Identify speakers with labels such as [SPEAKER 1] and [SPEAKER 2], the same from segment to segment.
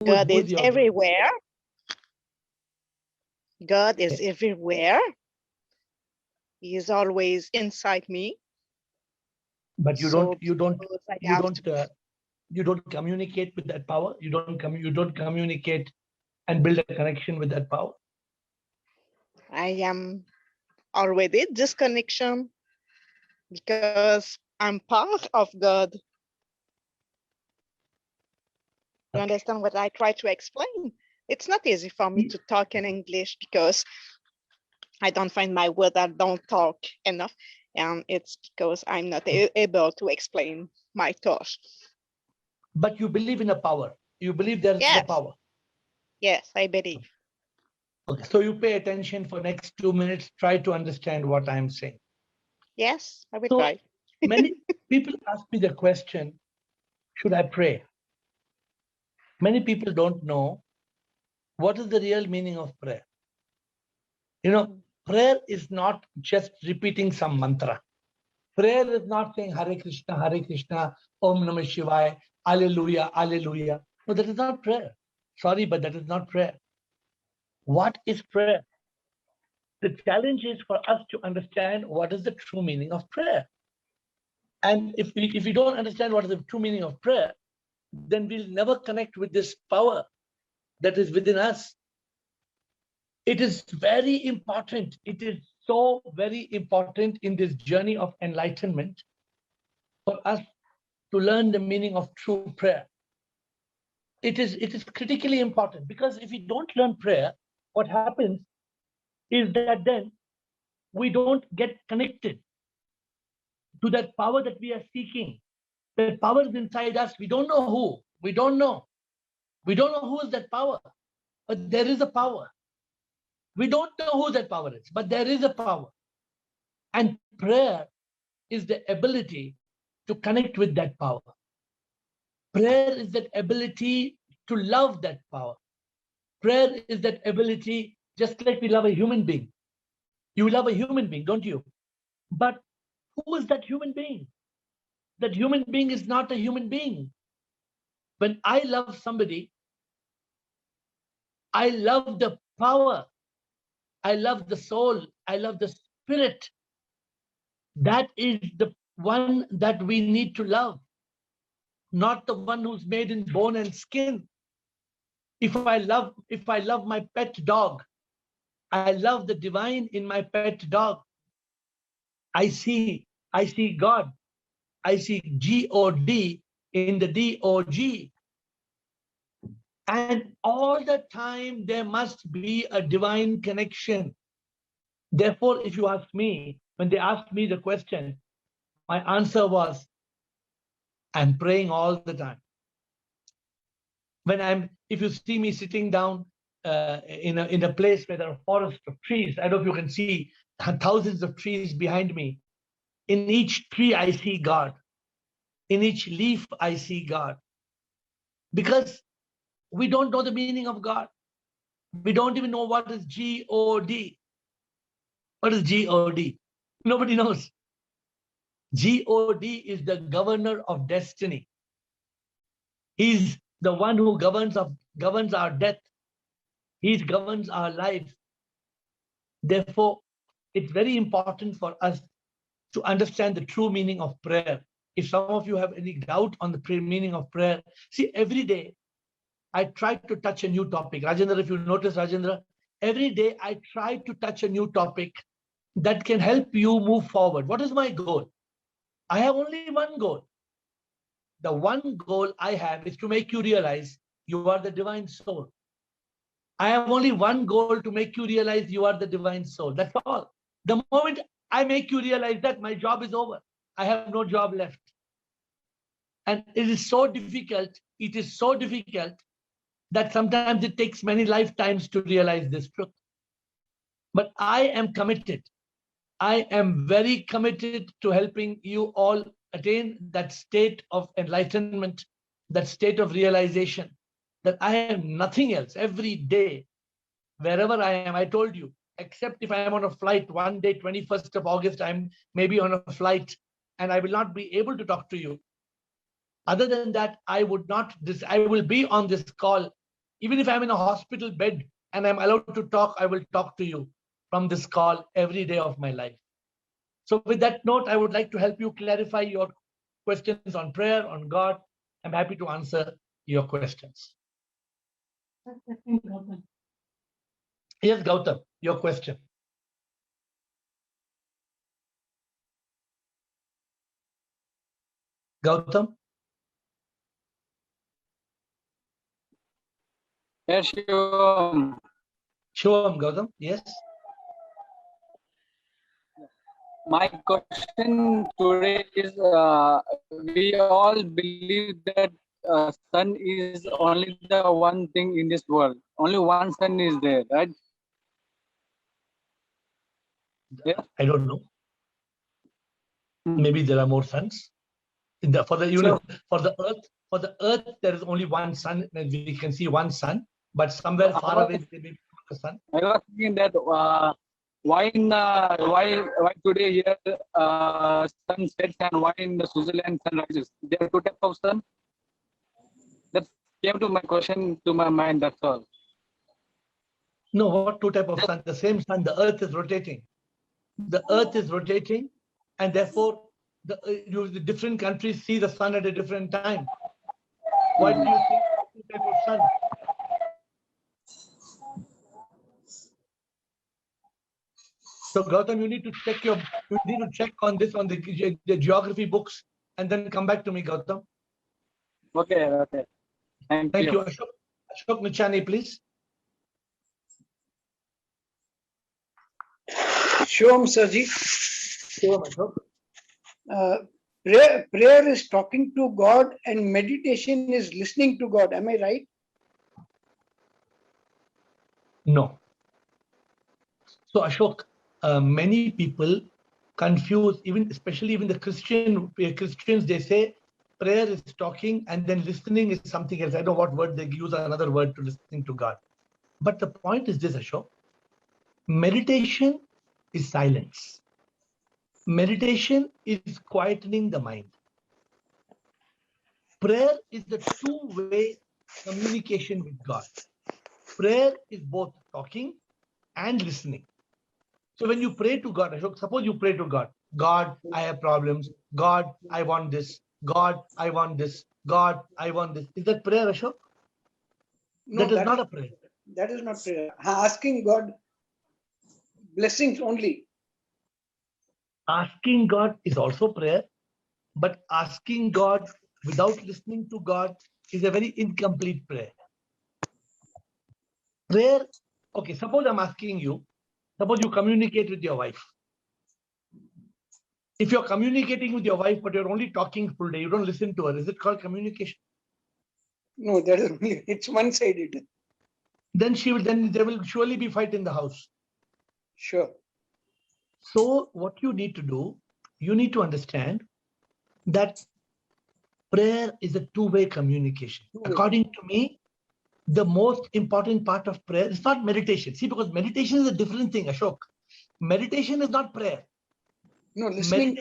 [SPEAKER 1] God
[SPEAKER 2] who's
[SPEAKER 1] is
[SPEAKER 2] your God?
[SPEAKER 1] everywhere. God is everywhere. He is always inside me.
[SPEAKER 2] But you
[SPEAKER 1] So
[SPEAKER 2] don't
[SPEAKER 1] because I
[SPEAKER 2] you
[SPEAKER 1] have
[SPEAKER 2] don't you don't communicate with that power. You don't communicate and build a connection with that power.
[SPEAKER 1] I am already this connection because I'm part of God. You understand what I try to explain? It's not easy for me to talk in English because I don't find my word, I don't talk enough. And it's because I'm not able to explain my thoughts.
[SPEAKER 2] But you believe in a power. You believe there is a power.
[SPEAKER 1] Yes, I believe.
[SPEAKER 2] Okay, so you pay attention for next 2 minutes. Try to understand what I'm saying.
[SPEAKER 1] Yes, I will
[SPEAKER 2] So
[SPEAKER 1] try.
[SPEAKER 2] many people ask me the question, should I pray? Many people don't know what is the real meaning of prayer. You know, prayer is not just repeating some mantra. Prayer is not saying Hare Krishna, Om Namah Shivaya, Alleluia, Alleluia. No, that is not prayer. Sorry, but that is not prayer. What is prayer? The challenge is for us to understand what is the true meaning of prayer. And if we don't understand what is the true meaning of prayer, then we'll never connect with this power that is within us. It is very important. It is so very important in this journey of enlightenment for us to learn the meaning of true prayer. It is critically important, because if we don't learn prayer, what happens is that then we don't get connected to that power that we are seeking. That power is inside us. We don't know who. We don't know. We don't know who is that power, but there is a power. We don't know who that power is, but there is a power. And prayer is the ability to connect with that power. Prayer is that ability to love that power. Prayer is that ability, just like we love a human being. You love a human being, don't you? But who is that human being? That human being is not a human being. When I love somebody, I love the power. I love the soul. I love the spirit. That is the one that we need to love, not the one who's made in bone and skin. If I love my pet dog, I love the divine in my pet dog. I see God. I see God in the DOG. And all the time there must be a divine connection. Therefore, if you ask me, when they asked me the question, my answer was, I'm praying all the time. If you see me sitting down in a place where there are forests of trees, I don't know if you can see thousands of trees behind me. In each tree, I see God. In each leaf, I see God. Because we don't know the meaning of God. We don't even know what is G-O-D. What is G-O-D? Nobody knows. G-O-D is the governor of destiny. He's the one who governs our death. He governs our life. Therefore, it's very important for us to understand the true meaning of prayer. If some of you have any doubt on the meaning of prayer, see, every day I try to touch a new topic. Rajendra, if you notice, Rajendra, every day I try to touch a new topic that can help you move forward. What is my goal? I have only one goal. The one goal I have is to make you realize you are the divine soul. I have only one goal, to make you realize you are the divine soul. That's all. The moment I make you realize that, my job is over. I have no job left. And it is so difficult. It is so difficult that sometimes it takes many lifetimes to realize this truth. But I am committed. I am very committed to helping you all attain that state of enlightenment, that state of realization, that I am nothing else. Every day, wherever I am, I told you, except if I am on a flight one day, 21st of August, I'm maybe on a flight and I will not be able to talk to you. Other than that, I will be on this call Even if I'm in a hospital bed and I'm allowed to talk, I will talk to you from this call every day of my life. So with that note, I would like to help you clarify your questions on prayer, on God. I'm happy to answer your questions. Yes, Gautam, your question. Gautam?
[SPEAKER 3] Yes, Shivam.
[SPEAKER 2] Shivam, Gautam, yes?
[SPEAKER 3] My question today is, we all believe that sun is only the one thing in this world. Only one sun is there, right? Yeah.
[SPEAKER 2] I don't know. Maybe there are more suns. For the earth, there is only one sun, and we can see one sun, but somewhere far away there may be the sun.
[SPEAKER 3] I was thinking that why today here sun sets and why in the Switzerland sun rises? There are two types of sun. That came to my question to my mind. That's all.
[SPEAKER 2] No, what two type of sun? The same sun. The earth is rotating. The earth is rotating, and therefore the different countries see the sun at a different time. Why do you think two type of sun? So Gautam, you need to check on this on the geography books and then come back to me, Gautam.
[SPEAKER 3] Okay, okay. Thank you.
[SPEAKER 2] Ashok Nichani, please.
[SPEAKER 4] Shivam Sarji.
[SPEAKER 2] Shivam, Ashok.
[SPEAKER 4] Prayer is talking to God and meditation is listening to God. Am I right?
[SPEAKER 2] No. So Ashok, many people confuse, especially the Christians, they say prayer is talking and then listening is something else. I don't know what word they use, another word to listening to God. But the point is this, Ashok. Meditation is silence. Meditation is quietening the mind. Prayer is the two-way communication with God. Prayer is both talking and listening. So when you pray to God, Ashok, suppose you pray to God, God, I have problems. God, I want this. God, I want this. God, I want this. Is that prayer, Ashok?
[SPEAKER 4] No,
[SPEAKER 2] that is not a prayer.
[SPEAKER 4] That is not prayer. Asking God blessings only.
[SPEAKER 2] Asking God is also prayer, but asking God without listening to God is a very incomplete prayer. Prayer, okay, suppose I'm asking you, suppose you communicate with your wife. If you're communicating with your wife, but you're only talking full day, you don't listen to her, is it called communication?
[SPEAKER 4] No, that is only, it's one-sided.
[SPEAKER 2] Then there will surely be fight in the house.
[SPEAKER 4] Sure.
[SPEAKER 2] So what you need to do, you need to understand that prayer is a two-way communication. According to me, the most important part of prayer is not meditation. See, because meditation is a different thing, Ashok. Meditation is not prayer.
[SPEAKER 4] No, listening.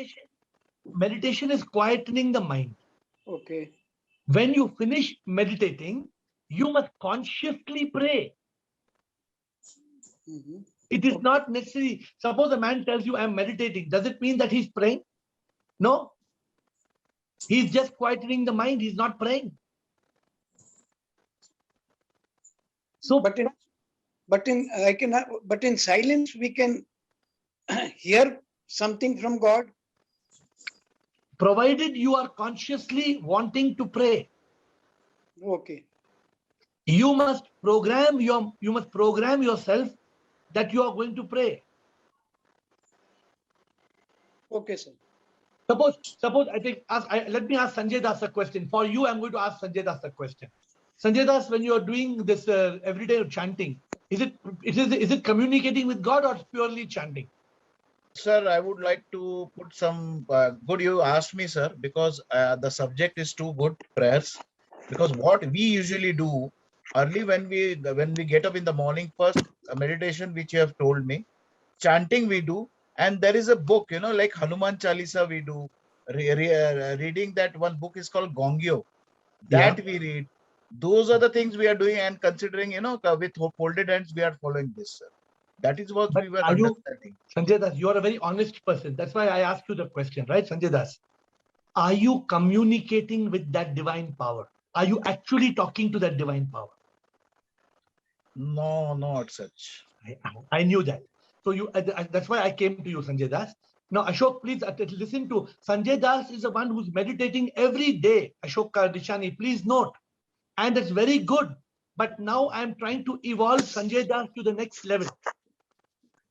[SPEAKER 2] Meditation is quietening the mind.
[SPEAKER 4] Okay.
[SPEAKER 2] When you finish meditating, you must consciously pray.
[SPEAKER 4] Mm-hmm.
[SPEAKER 2] It is not necessary. Suppose a man tells you, I'm meditating. Does it mean that he's praying? No. He's just quietening the mind. He's not praying. So,
[SPEAKER 4] but in silence we can hear something from God.
[SPEAKER 2] Provided you are consciously wanting to pray.
[SPEAKER 4] Okay.
[SPEAKER 2] You must program yourself that you are going to pray.
[SPEAKER 4] Okay, sir.
[SPEAKER 2] Suppose let me ask Sanjay Das a question. For you, I'm going to ask Sanjay Das a question. Sanjay Das, when you are doing this everyday chanting, is it communicating with God or purely chanting?
[SPEAKER 5] Sir, I would like to put some good you asked me, sir, because the subject is too good, prayers. Because what we usually do early when we get up in the morning, first meditation which you have told me, chanting we do, and there is a book, like Hanuman Chalisa we do. Reading that one book is called Gongyo. That we read. Those are the things we are doing and considering, with folded hands, we are following this, sir. That is what
[SPEAKER 2] But
[SPEAKER 5] we were
[SPEAKER 2] are you-
[SPEAKER 5] understanding.
[SPEAKER 2] Sanjay Das, you are a very honest person. That's why I asked you the question, right, Sanjay Das? Are you communicating with that divine power? Are you actually talking to that divine power?
[SPEAKER 5] No, not such.
[SPEAKER 2] I knew that. So that's why I came to you, Sanjay Das. Now, Ashok, please listen to Sanjay Das is the one who's meditating every day. Ashok Dishani, please note. And that's very good. But now I'm trying to evolve Sanjay Das to the next level.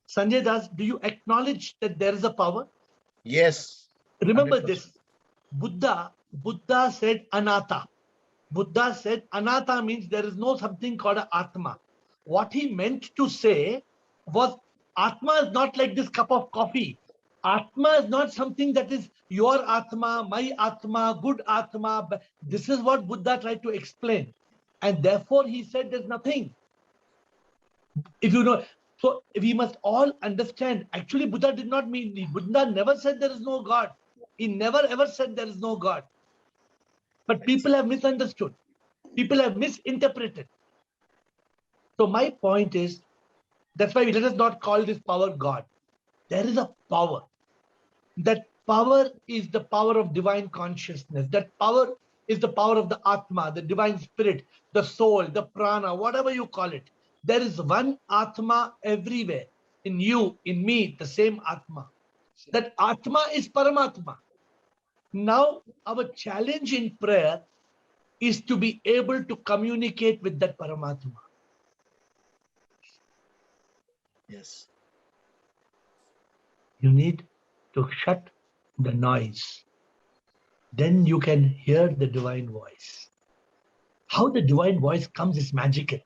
[SPEAKER 2] Sanjay Das, do you acknowledge that there is a power?
[SPEAKER 5] Yes.
[SPEAKER 2] Remember
[SPEAKER 5] 100%.
[SPEAKER 2] this. Buddha said anatta. Buddha said anatta means there is no something called a atma. What he meant to say was atma is not like this cup of coffee. Atma is not something that is your atma, my atma, good atma. This is what Buddha tried to explain. And therefore he said there's nothing. If you know, so we must all understand, actually Buddha did not mean, Buddha never said there is no God. He never ever said there is no God. But people have misunderstood. People have misinterpreted. So my point is, that's why let us not call this power God. There is a power. That power is the power of divine consciousness. That power is the power of the Atma, the divine spirit, the soul, the prana, whatever you call it. There is one Atma everywhere. In you, in me, the same Atma. That Atma is Paramatma. Now, our challenge in prayer is to be able to communicate with that Paramatma.
[SPEAKER 5] Yes.
[SPEAKER 2] You need to shut the noise. Then you can hear the divine voice. How the divine voice comes is magical.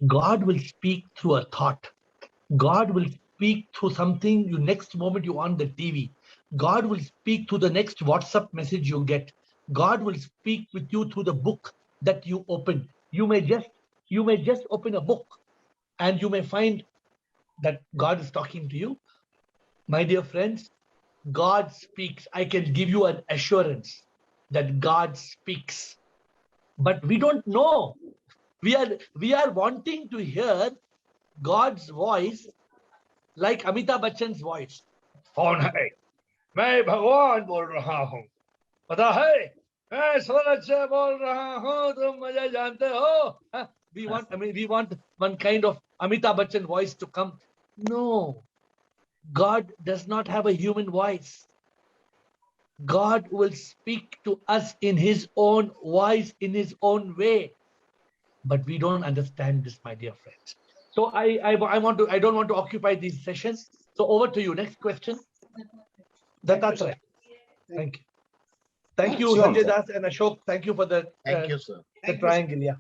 [SPEAKER 2] God will speak through a thought. God will speak through something. You next moment you on the TV. God will speak through the next WhatsApp message you get. God will speak with you through the book that you open. You may just open a book and you may find that God is talking to you. My dear friends, God speaks. I can give you an assurance that God speaks. But we don't know. We are wanting to hear God's voice like Amitabh Bachchan's voice. कौन है? मैं भगवान बोल रहा हूँ. पता है? मैं सूरज से बोल रहा हूँ. तुम मुझे जानते हो? We want one kind of Amitabh Bachchan voice to come. No. God does not have a human voice. God will speak to us in his own voice, in his own way. But we don't understand this, my dear friends. So I don't want to occupy these sessions. So over to you. Next question. Dattatreya. Thank you. Thank you,
[SPEAKER 6] Sure,
[SPEAKER 2] Sanjay
[SPEAKER 6] sir.
[SPEAKER 2] Das and Ashok. Thank you for the
[SPEAKER 5] Thank you, sir.
[SPEAKER 2] the triangle. Yeah.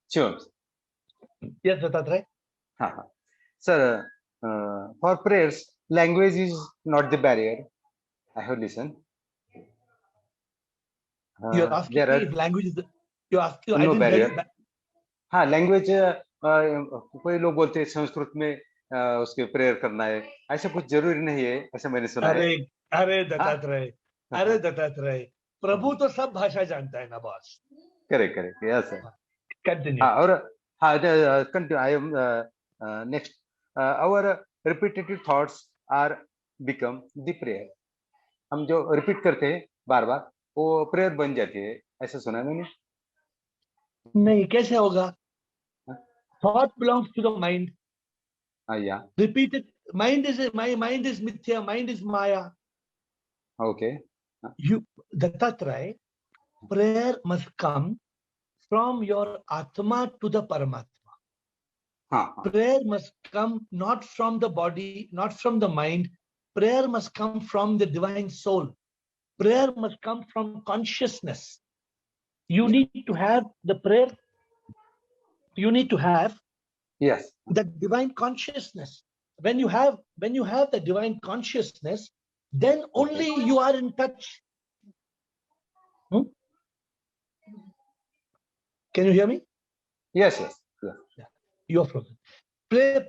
[SPEAKER 6] Sure.
[SPEAKER 2] Yes, Dattatreya.
[SPEAKER 6] Sir, for prayers, language is not the barrier. I have listened.
[SPEAKER 2] You're asking
[SPEAKER 6] there
[SPEAKER 2] me
[SPEAKER 6] are
[SPEAKER 2] if language is the. You're asking. I
[SPEAKER 6] no
[SPEAKER 2] didn't hear you.
[SPEAKER 6] barrier. हाँ, language कोई लोग बोलते हैं संस्कृत में उसके prayer करना है. ऐसा कुछ जरूरी नहीं है, ऐसा मैंने सुना है.
[SPEAKER 2] अरे दत्तात्रेय, अरे दत्तात्रेय, प्रभु तो सब भाषा जानता है ना boss.
[SPEAKER 6] Correct yes sir.
[SPEAKER 2] Continue.
[SPEAKER 6] हाँ, और हाँ, continue. I am next. Our repetitive thoughts are become the prayer. हम जो रिपीट करते हैं बार बार, वो प्रेयर बन जाती है, ऐसा सुना है मैंने.
[SPEAKER 2] नहीं, कैसे होगा? Thought belongs to the mind.
[SPEAKER 6] या
[SPEAKER 2] Repeated. Mind is mithya. Mind is maya.
[SPEAKER 6] Okay.
[SPEAKER 2] Dattatreya, prayer must come from your Atma to the Paramatma.
[SPEAKER 6] हाँ,
[SPEAKER 2] Prayer must come not from the body, not from the mind. Prayer must come from the divine soul. Prayer must come from consciousness. You need to have the prayer. You need to have
[SPEAKER 6] yes.
[SPEAKER 2] the divine consciousness. When you have the divine consciousness, then only you are in touch. Can you hear me?
[SPEAKER 6] Yes.
[SPEAKER 2] You are frozen. Prayer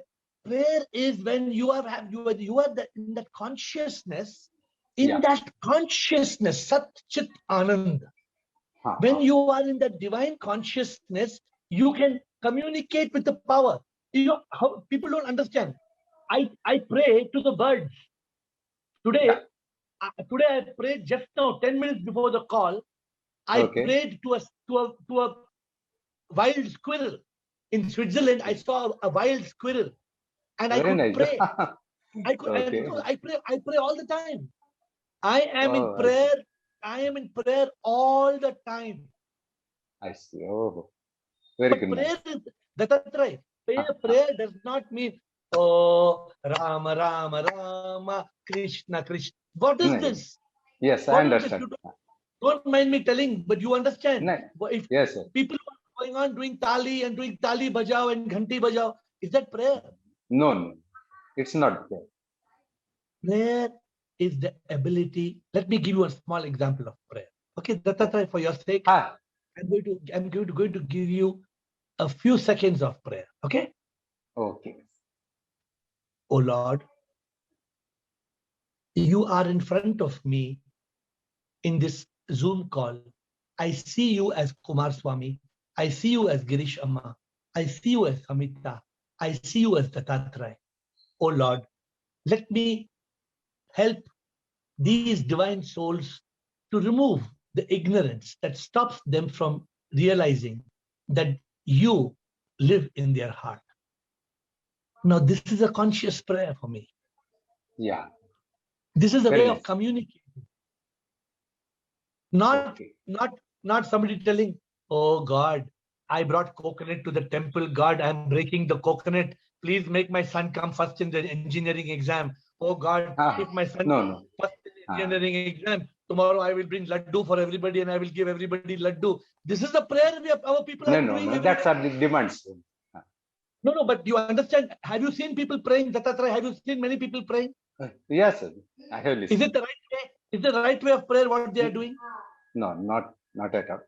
[SPEAKER 2] is when you are in that consciousness. In
[SPEAKER 6] Yeah.
[SPEAKER 2] that consciousness, Sat Chit Anand. When you are in that divine consciousness, you can communicate with the power. You know how people don't understand. I pray to the birds. Today, today I prayed just now, 10 minutes before the call. I prayed to a wild squirrel. In Switzerland, I saw a wild squirrel, and I could pray. I pray all the time. I am in prayer. I am in prayer all the time.
[SPEAKER 6] I see. Oh, very good.
[SPEAKER 2] Prayer is Dattatreya. Prayer does not mean, oh, Rama, Rama, Rama, Krishna, Krishna. What is this?
[SPEAKER 6] Yes, I understand.
[SPEAKER 2] Don't mind me telling, but you understand. If
[SPEAKER 6] yes, sir.
[SPEAKER 2] People are going on doing tali and doing tali bajao and ghanti bajao, is that prayer?
[SPEAKER 6] No, it's not prayer.
[SPEAKER 2] Prayer is the ability. Let me give you a small example of prayer. Okay, Dattatreya, for your sake, I'm going to give you a few seconds of prayer. Okay?
[SPEAKER 6] Okay.
[SPEAKER 2] Oh Lord, you are in front of me in this Zoom call. I see you as Kumar Swami. I see you as Girish Amma. I see you as Samita. I see you as Dattatreya. Oh Lord, let me help these divine souls to remove the ignorance that stops them from realizing that you live in their heart. Now, this is a conscious prayer for me.
[SPEAKER 6] Yeah.
[SPEAKER 2] This is a way of communicating. Not somebody telling, oh God, I brought coconut to the temple. God, I'm breaking the coconut. Please make my son come first in the engineering exam. Oh God, if my son comes first in the engineering exam, tomorrow I will bring laddu for everybody and I will give everybody laddu. This is the prayer our people are doing.
[SPEAKER 6] No, that's our demands.
[SPEAKER 2] No, but you understand? Have you seen people praying, Dattatreya? Have you seen many people praying?
[SPEAKER 6] Yes, sir. I have listened.
[SPEAKER 2] Is it the right way? Is the right way of prayer what they are doing?
[SPEAKER 6] No, not at all.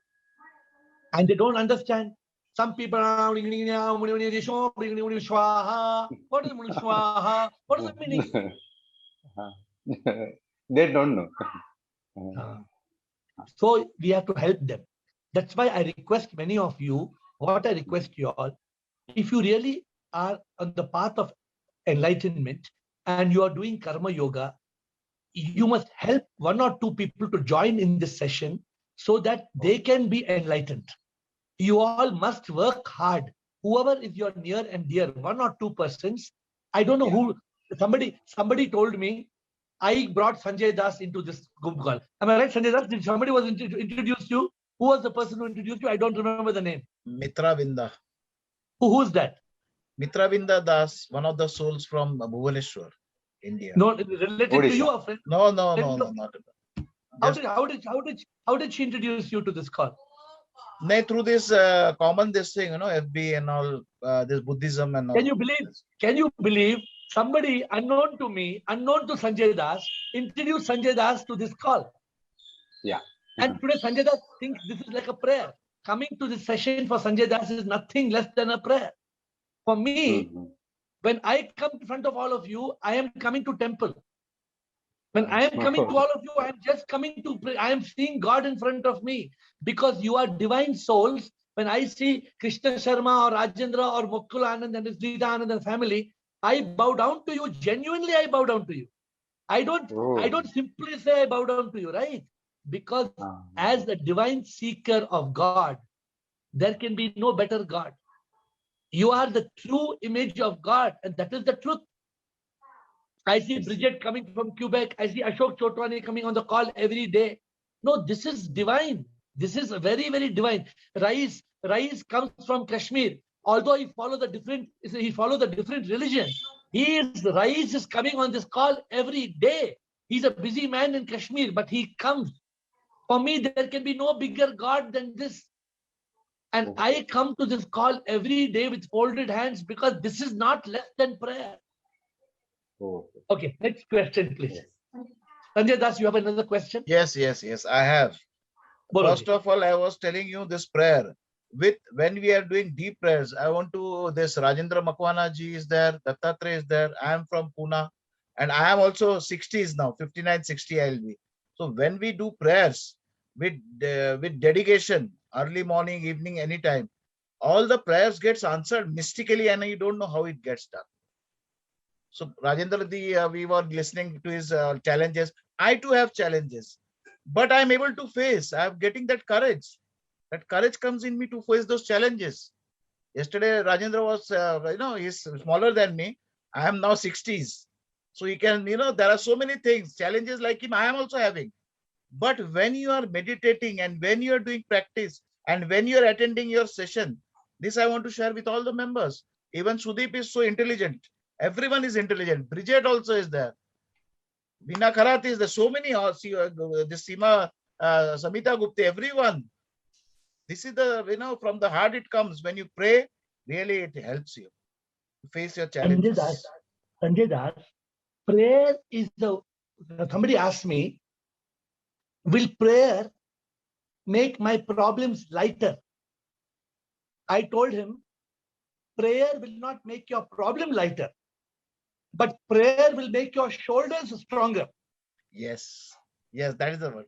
[SPEAKER 2] And they don't understand. Some people are what is the meaning?
[SPEAKER 6] They don't know.
[SPEAKER 2] So we have to help them. That's why I request many of you, what I request you all, if you really are on the path of enlightenment and you are doing karma yoga, you must help one or two people to join in this session so that they can be enlightened. You all must work hard. Whoever is your near and dear, one or two persons, I don't know who, somebody told me, I brought Sanjay Das into this group call. Am I right, Sanjay Das? Did somebody was introduced you? Who was the person who introduced you? I don't remember the name.
[SPEAKER 5] Mitravinda.
[SPEAKER 2] Who's that?
[SPEAKER 5] Mitravinda Das, one of the souls from Bhubaneswar, India.
[SPEAKER 2] No, related to you, a friend?
[SPEAKER 5] No, not at all.
[SPEAKER 2] How did she introduce you to this call?
[SPEAKER 5] Through this common this thing, FB and all, this Buddhism and all.
[SPEAKER 2] Can you believe somebody unknown to me, unknown to Sanjay Das, introduced Sanjay Das to this call?
[SPEAKER 6] Yeah.
[SPEAKER 2] And today Sanjay Das thinks this is like a prayer. Coming to this session for Sanjay Das is nothing less than a prayer. For me, when I come in front of all of you, I am coming to temple. When I am coming to all of you, I am just coming to pray. I am seeing God in front of me because you are divine souls. When I see Krishna Sharma or Rajendra or Mukul Anand and his Rita Anand and family, I bow down to you. Genuinely, I bow down to you. I don't simply say I bow down to you, right? Because as the divine seeker of God, there can be no better God. You are the true image of God, and that is the truth. I see Bridget coming from Quebec. I see Ashok Chotwani coming on the call every day. No, this is divine. This is very, very divine. Rais comes from Kashmir. Although he follows the different religion, Rais is coming on this call every day. He's a busy man in Kashmir, but he comes. For me, there can be no bigger God than this. And I come to this call every day with folded hands because this is not less than prayer. Okay, next question, please. Sanjay Das, you have another question?
[SPEAKER 5] Yes, I have. First of all, I was telling you this prayer. When we are doing deep prayers, I want to, this Rajendra Makwana ji is there, Dattatreya is there, I am from Pune, and I am also 60s now, 59, 60 I'll be. So when we do prayers, with dedication, early morning, evening, anytime, all the prayers gets answered mystically, and you don't know how it gets done. So Rajendra, we were listening to his challenges. I too have challenges, but I'm able to face. I'm getting that courage. That courage comes in me to face those challenges. Yesterday, Rajendra was, he's smaller than me. I am now 60s. So he can, there are so many things, challenges like him, I am also having. But when you are meditating and when you are doing practice and when you are attending your session, this I want to share with all the members. Even Sudeep is so intelligent. Everyone is intelligent. Bridget also is there. Veena Kharath is there. So many, this Seema, Samita Gupta, everyone. This is from the heart it comes. When you pray, really it helps you to face your challenges.
[SPEAKER 2] Sanjay Das, prayer is somebody asked me, will prayer make my problems lighter? I told him, prayer will not make your problem lighter, but prayer will make your shoulders stronger.
[SPEAKER 5] Yes, that is the word.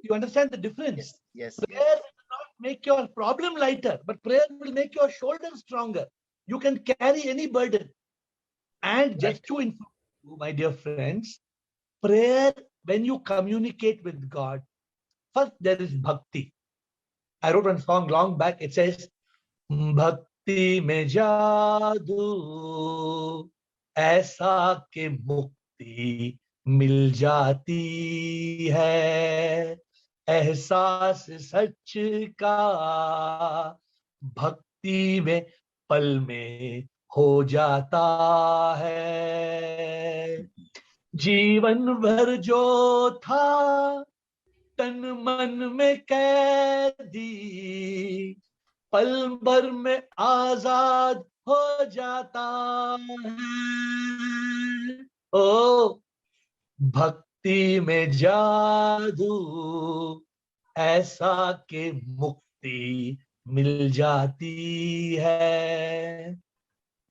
[SPEAKER 2] You understand the difference?
[SPEAKER 5] Yes.
[SPEAKER 2] Prayer will not make your problem lighter, but prayer will make your shoulders stronger. You can carry any burden. And just to inform you, my dear friends, prayer, when you communicate with God, first there is bhakti. I wrote one song long back. It says, Bhakti mein jadoo aisa ke mukti mil jati hai, ehsaas sach ka bhakti mein pal mein हो जाता है. जीवन भर जो था तन मन में कैदी, पल भर में आजाद हो जाता है. ओ भक्ति में जादू ऐसा के मुक्ति मिल जाती है.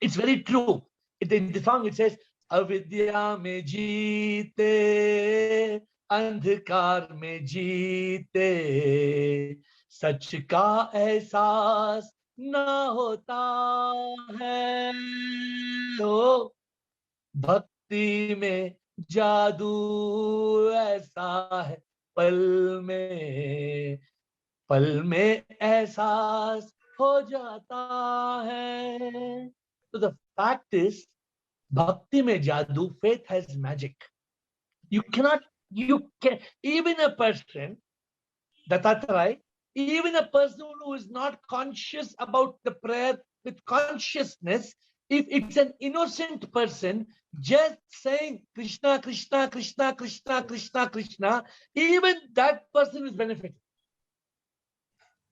[SPEAKER 2] It's very true. In the song it says, अविद्या में जीते, अंधकार में जीते, सच का एहसास न होता है. तो भक्ति में जादू ऐसा है, पल में एहसास हो जाता है. So the fact is, bhakti mein jadoo, faith has magic. You can, even a person, Dattatray, even a person who is not conscious about the prayer with consciousness, if it's an innocent person, just saying Krishna, Krishna, Krishna, Krishna, Krishna, Krishna, even that person is benefited.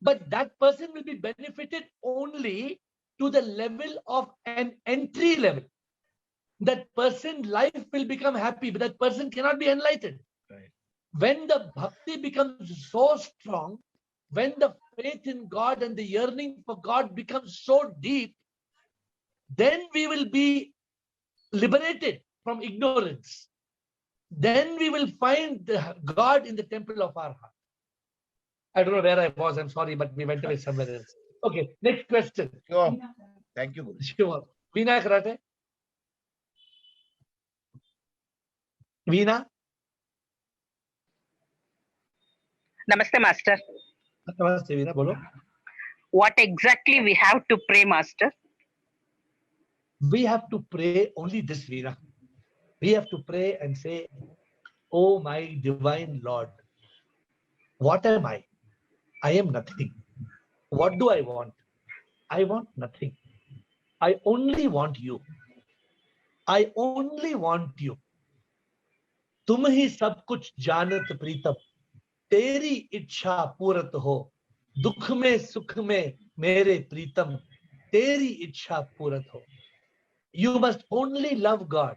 [SPEAKER 2] But that person will be benefited only to the level of an entry level. That person's life will become happy, but that person cannot be enlightened.
[SPEAKER 5] Right.
[SPEAKER 2] When the bhakti becomes so strong, when the faith in God and the yearning for God becomes so deep, then we will be liberated from ignorance. Then we will find God in the temple of our heart. I don't know where I was, I'm sorry, but we went away somewhere else. Okay, next question.
[SPEAKER 5] Sure. Thank you, Guru.
[SPEAKER 2] Sure. Veena Karate. Veena.
[SPEAKER 7] Namaste, Master.
[SPEAKER 2] Namaste, Veena. Bolo.
[SPEAKER 7] What exactly we have to pray, Master?
[SPEAKER 2] We have to pray only this, Veena. We have to pray and say, oh my divine Lord, what am I? I am nothing. What do I want? I want nothing. I only want you. I only want you. तुम ही सब कुछ जानत प्रीतम, तेरी इच्छा पूरत हो. दुख में सुख में मेरे प्रीतम, तेरी इच्छा पूरत हो. You must only love God.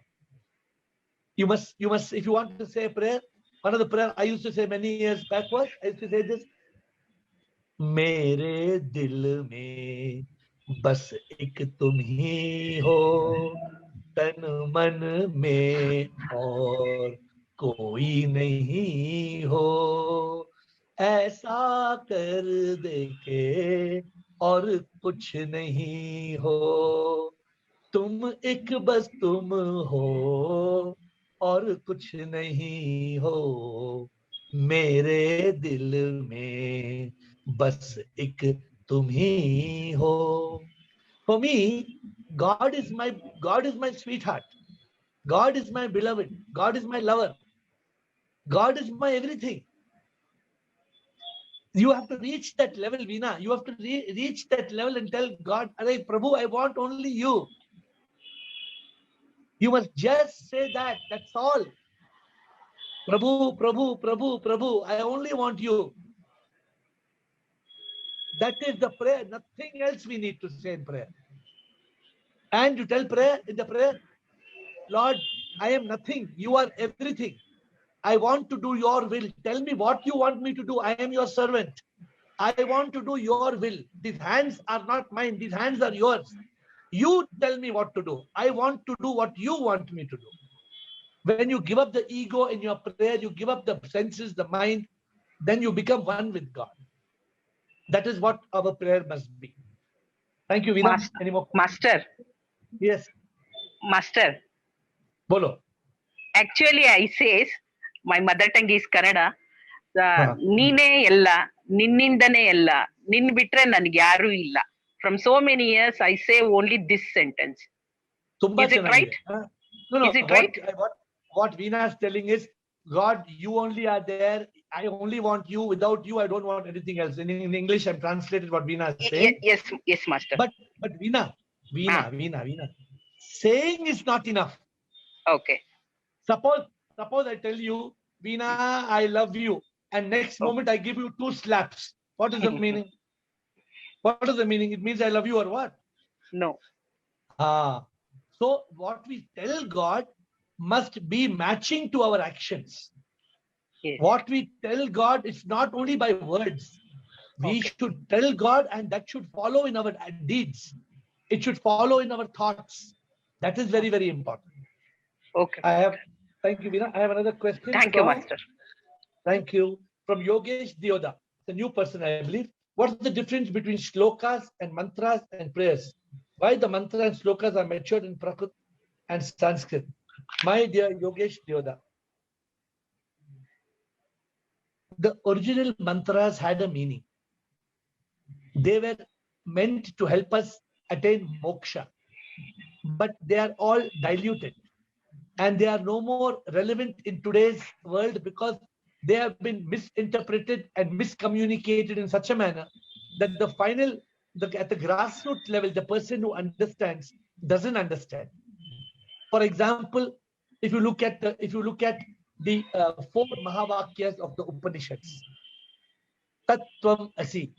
[SPEAKER 2] You must, if you want to say a prayer, one of the prayer I used to say many years backward, I used to say this. मेरे दिल में बस एक तुम ही हो, तन मन में और कोई नहीं हो. ऐसा कर दे के और कुछ नहीं हो, तुम एक बस तुम हो और कुछ नहीं हो, मेरे दिल में बस एक तुम ही हो. For me, God is my sweetheart. God is my beloved. God is my lover. God is my everything. You have to reach that level, Veena. You have to reach that level and tell God, Arey Prabhu, I want only you. You must just say that. That's all. Prabhu, Prabhu, Prabhu, Prabhu, I only want you. That is the prayer. Nothing else we need to say in prayer. And you tell in the prayer, Lord, I am nothing. You are everything. I want to do your will. Tell me what you want me to do. I am your servant. I want to do your will. These hands are not mine. These hands are yours. You tell me what to do. I want to do what you want me to do. When you give up the ego in your prayer, you give up the senses, the mind, then you become one with God. That is what our prayer must be. Thank you, Veena. Any more?
[SPEAKER 7] Master.
[SPEAKER 2] Yes.
[SPEAKER 7] Master.
[SPEAKER 2] Bolo.
[SPEAKER 7] Actually, I says, my mother tongue is Kannada. Neene ella, ninnindane ella, nin bitre nange yaru illa. From so many years, I say only this sentence. Is it right?
[SPEAKER 2] No.
[SPEAKER 7] Is it right?
[SPEAKER 2] What Veena is telling is, God, you only are there. I only want you. Without you, I don't want anything else. In English, I've translated what Veena is saying.
[SPEAKER 7] Yes, Master.
[SPEAKER 2] But Veena, saying is not enough.
[SPEAKER 7] Okay.
[SPEAKER 2] Suppose I tell you, Veena, I love you, and next moment I give you 2 slaps. What is the meaning? What is the meaning? It means I love you or what?
[SPEAKER 7] No.
[SPEAKER 2] So what we tell God must be matching to our actions.
[SPEAKER 7] Yes.
[SPEAKER 2] What we tell God is not only by words. We should tell God, and that should follow in our deeds. It should follow in our thoughts. That is very, very important.
[SPEAKER 7] Okay.
[SPEAKER 2] Thank you, Veena. I have another question.
[SPEAKER 7] Thank you, Master.
[SPEAKER 2] Thank you. From Yogesh Dioda, the new person, I believe. What's the difference between shlokas and mantras and prayers? Why the mantras and shlokas are matured in Prakrit and Sanskrit? My dear Yogesh Dioda, the original mantras had a meaning. They were meant to help us attain moksha, but they are all diluted and they are no more relevant in today's world because they have been misinterpreted and miscommunicated in such a manner that at the grassroots level, the person who understands doesn't understand. For example, if you look at the 4 Mahavakyas of the Upanishads, Tattvam Asi,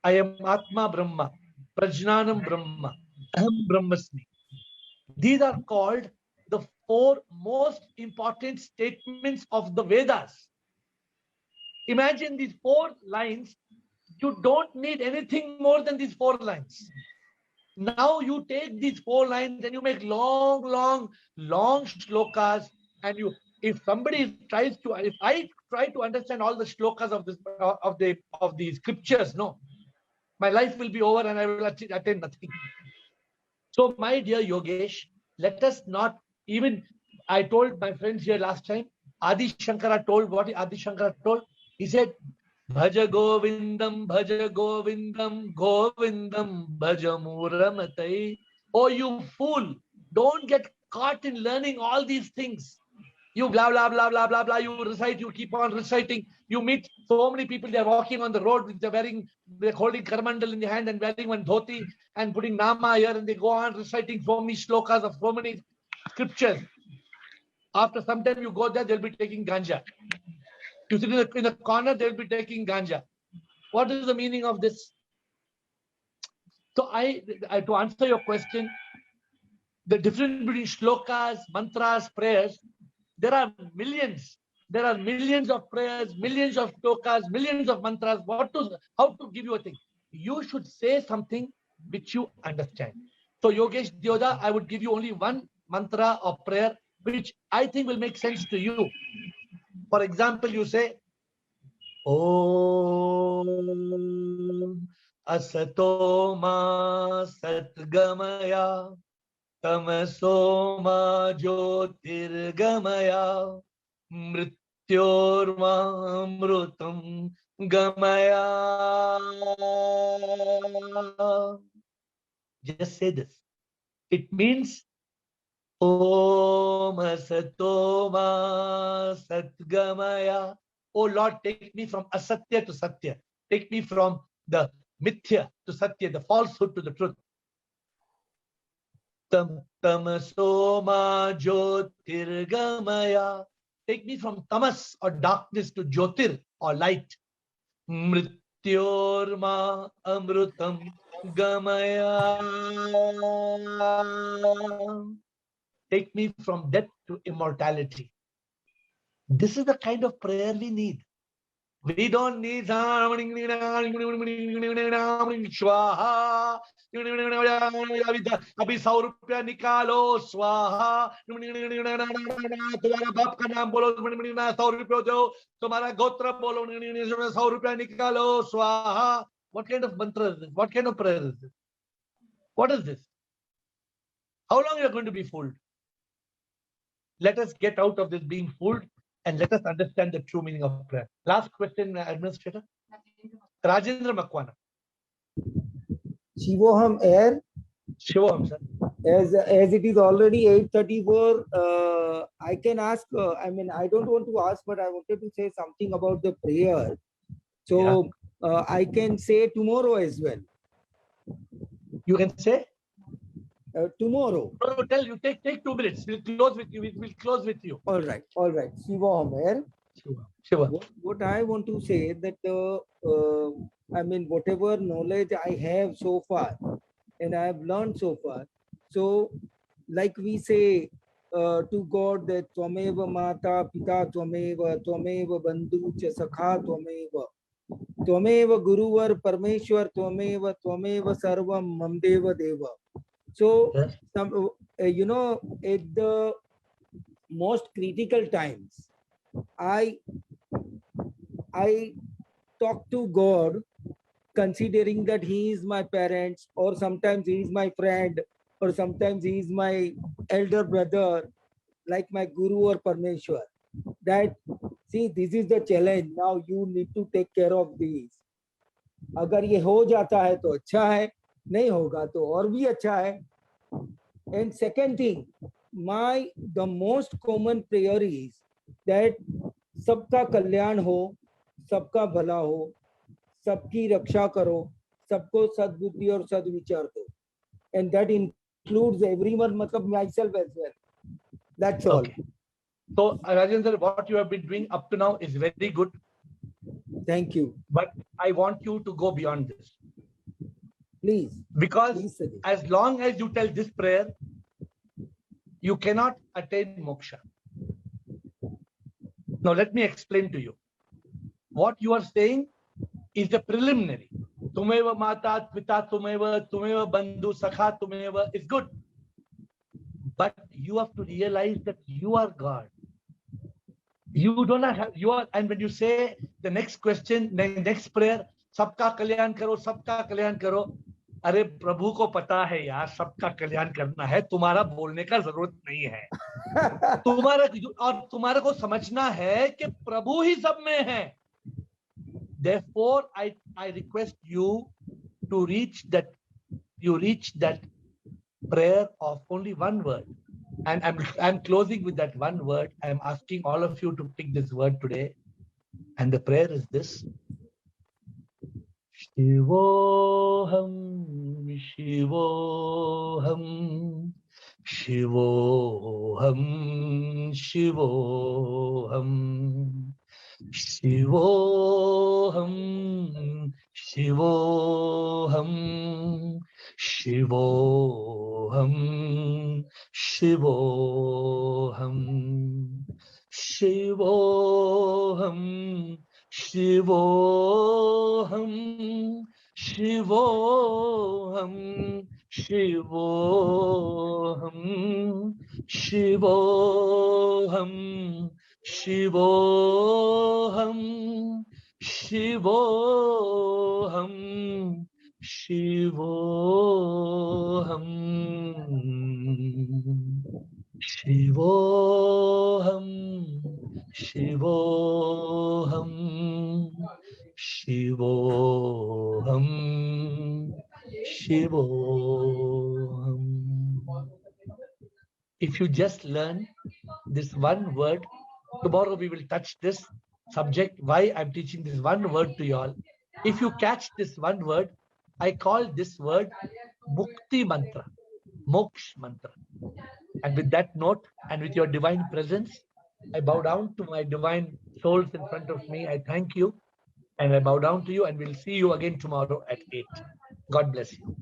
[SPEAKER 2] I am Atma Brahma, Prajnanam Brahma, Aham Brahmasmi. These are called the 4 most important statements of the Vedas. Imagine these 4 lines. You don't need anything more than these 4 lines. Now you take these 4 lines and you make long shlokas. And if I try to understand all the shlokas of the scriptures, no, my life will be over and I will attain nothing. So, my dear Yogesh, let us not even. I told my friends here last time. Adi Shankara told what Adi Shankara told. He said, Bhaja Govindam, Govindam, Bhaja Muramatai. Oh, you fool, don't get caught in learning all these things. You blah, blah, blah, blah, blah, blah. You recite, you keep on reciting. You meet so many people, they're walking on the road, they're holding Karmandal in the hand and wearing one dhoti and putting Nama here, and they go on reciting so many shlokas of so many scriptures. After some time you go there, they'll be taking ganja. You sit in the corner, they'll be taking ganja. What is the meaning of this? So to answer your question, the difference between shlokas, mantras, prayers, there are millions. There are millions of prayers, millions of shlokas, millions of mantras. How to give you a thing? You should say something which you understand. So Yogesh Dioda, I would give you only one mantra or prayer which I think will make sense to you. For example, you say, Om Asato Ma Satgamaya Tamaso Ma Jyotirgamaya Mrityorma Amrutam Gamaya. Just say this. It means Om Asato Ma Satgamaya. Oh Lord, take me from asatya to satya. Take me from the mithya to satya, the falsehood to the truth. Tamaso Ma Jyotirgamaya. Take me from tamas or darkness to jyotir or light. Mrityorma Amrutam Gamaya. Take me from death to immortality. This is the kind of prayer we need. We don't need Swaha. अभी 100 रुपया निकालो स्वाहा. तुम्हारा बाप का नाम बोलो 100 रुपया दो. तुम्हारा गोत्र बोलो 100 रुपया निकालो स्वाहा. What kind of mantra is this? What kind of prayer is this? What is this? How long are you going to be fooled? Let us get out of this being fooled and let us understand the true meaning of prayer. Last question, Administrator. Rajendra Makwana.
[SPEAKER 8] Shivoham air.
[SPEAKER 2] Shivoham, sir.
[SPEAKER 8] As it is already 8:34, I can ask. I mean, I don't want to ask, but I wanted to say something about the prayer. So I can say tomorrow as well.
[SPEAKER 2] You can say
[SPEAKER 8] tomorrow.
[SPEAKER 2] No, tell you. Take 2 minutes. We'll close with you. We'll close with you.
[SPEAKER 8] All right. Shivoham air.
[SPEAKER 2] Shiva.
[SPEAKER 8] What I want to say that I mean, whatever knowledge I have so far, and I have learned so far. So, like we say to God that Tvameva Mata Pita Tvameva, Tvameva Bandhu Cha Sakha Tvameva, Tvameva Guruvar Parmeshwar Tvameva, Tvameva Sarvam Mamdeva Deva. So, you know, at the most critical times, I talk to God considering that he is my parents, or sometimes he is my friend, or sometimes he is my elder brother, like my guru or Parmeshwar. That, see, this is the challenge. Now you need to take care of these. अगर ये हो जाता है तो अच्छा है, नहीं होगा तो और भी अच्छा है. And second thing, the most common prayer is that सबका कल्याण हो, सबका भला हो, सबकी रक्षा करो, सबको सद्बुद्धि और सद्विचार दो. And that includes everyone, मतलब myself as well. That's all.
[SPEAKER 2] Okay. So, Rajendra, what you have been doing up to now is very good.
[SPEAKER 8] Thank you.
[SPEAKER 2] But I want you to go beyond this.
[SPEAKER 8] Please.
[SPEAKER 2] Because as long as you tell this prayer, you cannot attain moksha. Now, let me explain to you. What you are saying is the preliminary. Tumeva mata, pita tumeva bandhu, sakha tumeva is good. But you have to realize that you are God. You don't have, you are, and when you say the next question, the next prayer, sabka kalyan karo, अरे प्रभु को पता है यार सबका कल्याण करना है, तुम्हारा बोलने का जरूरत नहीं है. तुम्हारे को समझना है कि प्रभु ही सब में है. Therefore, I request you to reach that prayer of only one word, and I'm closing with that one word. I'm asking all of you to pick this word today, and the prayer is this: Shivoham, Shivoham, Shivoham, Shivoham, Shivoham, Shivoham, Shivoham, Shivoham, Shivoham, Shivoham, Shivoham, Shivoham, Shivoham, Shivoham, Shivoham, Shivoham, Shivoham, Shivoham, Shivoham, Shivoham. If you just learn this one word, tomorrow we will touch this subject, why I'm teaching this one word to you all. If you catch this one word, I call this word Mukti Mantra, Moksha Mantra. And with that note, and with your divine presence, I bow down to my divine souls in front of me. I thank you, and I bow down to you, and we'll see you again tomorrow at 8. God bless you.